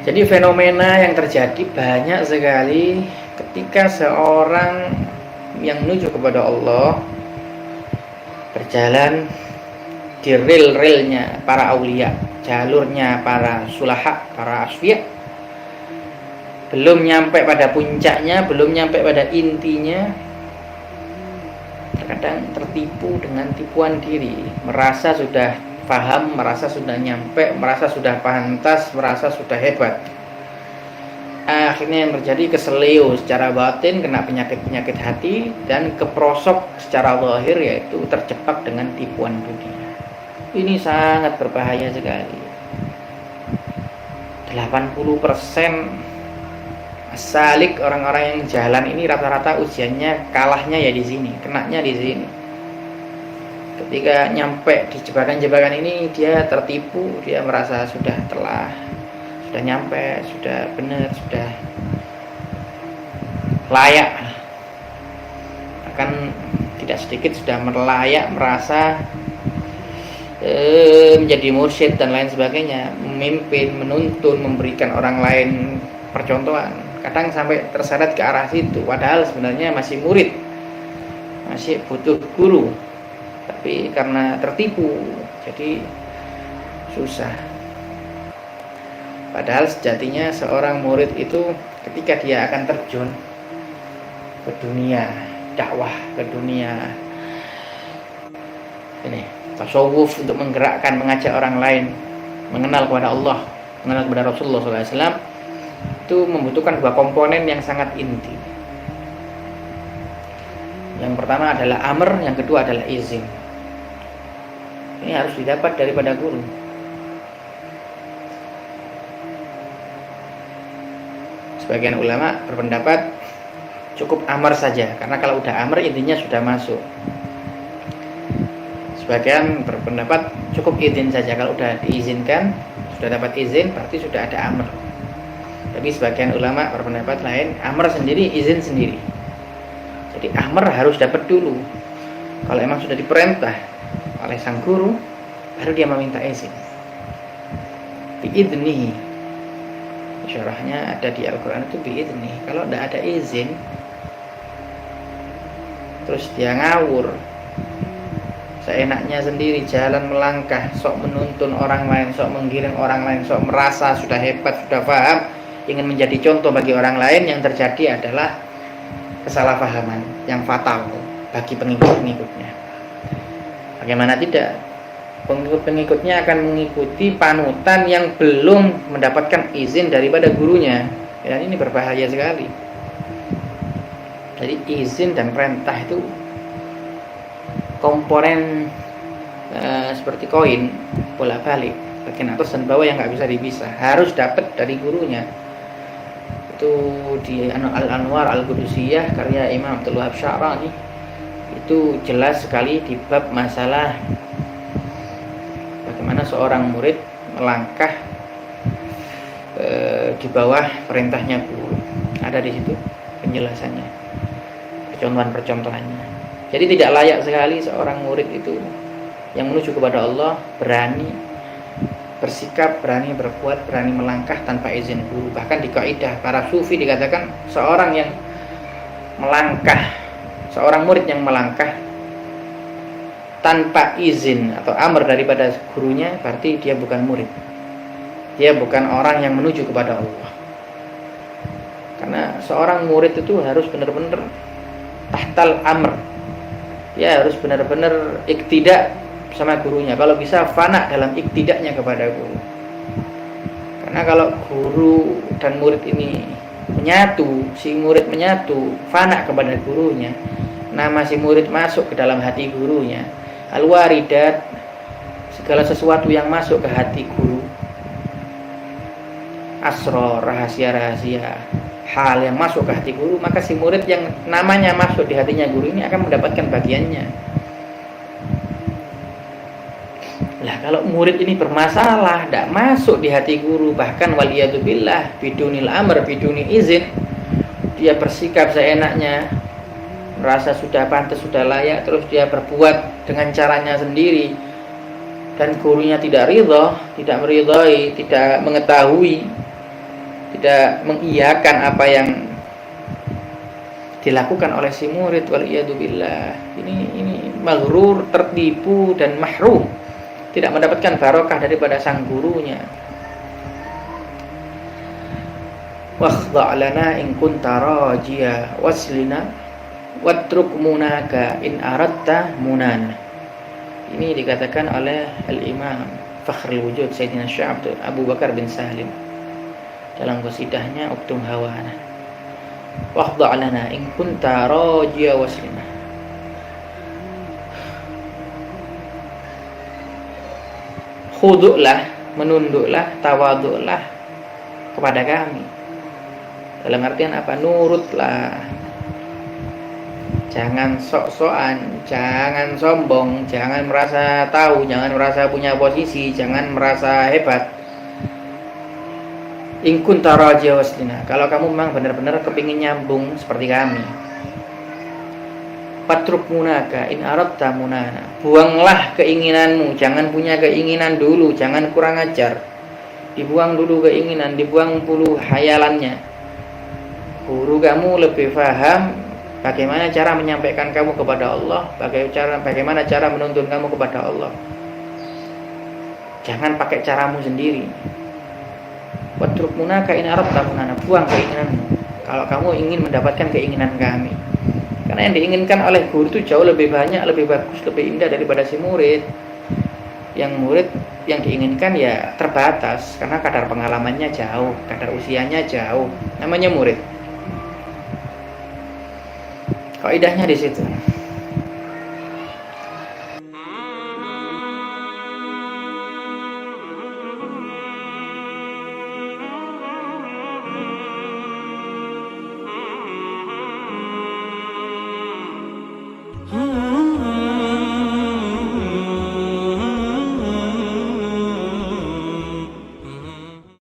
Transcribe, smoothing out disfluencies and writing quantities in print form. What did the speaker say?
Jadi fenomena yang terjadi banyak sekali ketika seorang yang menuju kepada Allah berjalan di rel-relnya para aulia, jalurnya para sulaha, para asfiya, belum nyampe pada puncaknya, belum nyampe pada intinya, terkadang tertipu dengan tipuan diri, merasa sudah paham, merasa sudah nyampe, merasa sudah pantas, merasa sudah hebat. Akhirnya yang terjadi keseleo secara batin, kena penyakit-penyakit hati, dan keprosok secara zahir, yaitu terjebak dengan tipuan dunia. Ini sangat berbahaya sekali. 80% salik orang-orang yang jalan ini rata-rata ujiannya kalahnya ya di sini, kenanya di sini. Ketika nyampe di jebakan-jebakan ini, dia tertipu, dia merasa sudah nyampe, sudah benar, sudah layak. Akan tidak sedikit sudah layak, merasa menjadi mursyid dan lain sebagainya, memimpin, menuntun, memberikan orang lain percontohan. Kadang sampai terseret ke arah situ, padahal sebenarnya masih murid, masih butuh guru, tapi karena tertipu jadi susah. Padahal sejatinya seorang murid itu ketika dia akan terjun ke dunia dakwah, ke dunia ini tasawuf, untuk menggerakkan, mengajak orang lain mengenal kepada Allah, mengenal kepada Rasulullah SAW, itu membutuhkan dua komponen yang sangat inti. Yang pertama adalah amr, yang kedua adalah izin. Ini harus didapat daripada guru. Sebagian ulama berpendapat cukup amr saja, karena kalau udah amr intinya sudah masuk. Sebagian berpendapat cukup izin saja, kalau udah diizinkan, sudah dapat izin, berarti sudah ada amr. Tapi sebagian ulama berpendapat lain, amr sendiri, izin sendiri. Jadi amr harus dapat dulu. Kalau emang sudah diperintah oleh sang guru, baru dia meminta izin. Biidnihi, syarahnya ada di Al-Quran itu biidnihi. Kalau tidak ada izin, terus dia ngawur, seenaknya sendiri jalan melangkah, sok menuntun orang lain, sok menggiring orang lain, sok merasa sudah hebat, sudah paham, ingin menjadi contoh bagi orang lain, yang terjadi adalah kesalahpahaman yang fatal bagi pengikut-pengikutnya. Bagaimana tidak? Pengikut-pengikutnya akan mengikuti panutan yang belum mendapatkan izin daripada gurunya. Dan ini berbahaya sekali. Jadi izin dan perintah itu komponen seperti koin, bolak-balik, bagian atas dan bawah yang nggak bisa dipisah, harus dapat dari gurunya. Itu di Al-Anwar Al-Qudusiyah karya Imam Abdul Wahab Sya'rani, itu jelas sekali di bab masalah bagaimana seorang murid melangkah di bawah perintahnya guru. Ada di situ penjelasannya, percontohan-percontohannya. Jadi tidak layak sekali seorang murid itu yang menuju kepada Allah berani bersikap, berani berbuat, berani melangkah tanpa izin guru. Bahkan di kaidah para sufi dikatakan seorang yang melangkah, seorang murid yang melangkah tanpa izin atau amr daripada gurunya, berarti dia bukan murid, dia bukan orang yang menuju kepada Allah. Karena seorang murid itu harus benar-benar tahtal amr, dia harus benar-benar iktidak sama gurunya. Kalau bisa fana dalam iktidaknya kepada guru. Karena kalau guru dan murid ini menyatu, si murid menyatu, fana kepada gurunya, nama si murid masuk ke dalam hati gurunya, al-waridat, segala sesuatu yang masuk ke hati guru, asrar, rahasia-rahasia, hal yang masuk ke hati guru, maka si murid yang namanya masuk di hatinya guru ini akan mendapatkan bagiannya. Lah kalau murid ini bermasalah, tidak masuk di hati guru, bahkan waliyadzubillah bidunil amr, biduni izin, dia bersikap seenaknya, merasa sudah pantas, sudah layak, terus dia berbuat dengan caranya sendiri, dan gurunya tidak ridha, tidak meridhai, tidak mengetahui, tidak mengiyakan apa yang dilakukan oleh si murid, waliyadzubillah. Ini maghrur, tertipu dan mahrum, tidak mendapatkan barokah daripada sang gurunya. Wakhda' lana in kunta rajiya waslina watruk munaka in aradta munan. Ini dikatakan oleh Al-Imam Fakhrul Wujud Sayyidina Syekh Abu Bakar bin Salim dalam qasidahnya Uktum Hawana. Wakhda' lana in kunta rajiya waslina. Khuduklah, menunduklah, tawaduklah kepada kami. Dalam artian apa? Nurutlah. Jangan sok-sokan, jangan sombong, jangan merasa tahu, jangan merasa punya posisi, jangan merasa hebat. In kunta rajiya waslina. Kalau kamu memang benar-benar kepingin nyambung seperti kami. Patruk munaka in aradta munana. Buanglah keinginanmu, jangan punya keinginan dulu, jangan kurang ajar. Dibuang dulu keinginan, dibuang dulu hayalannya. Guru kamu lebih paham bagaimana cara menyampaikan kamu kepada Allah, bagaimana cara menuntun kamu kepada Allah. Jangan pakai caramu sendiri. Watruk munaka in aradta munana. Buang keinginanmu kalau kamu ingin mendapatkan keinginan kami. Karena yang diinginkan oleh guru itu jauh lebih banyak, lebih bagus, lebih indah daripada si murid. Yang murid yang diinginkan ya terbatas karena kadar pengalamannya jauh, kadar usianya jauh. Namanya murid. Kaidahnya di situ.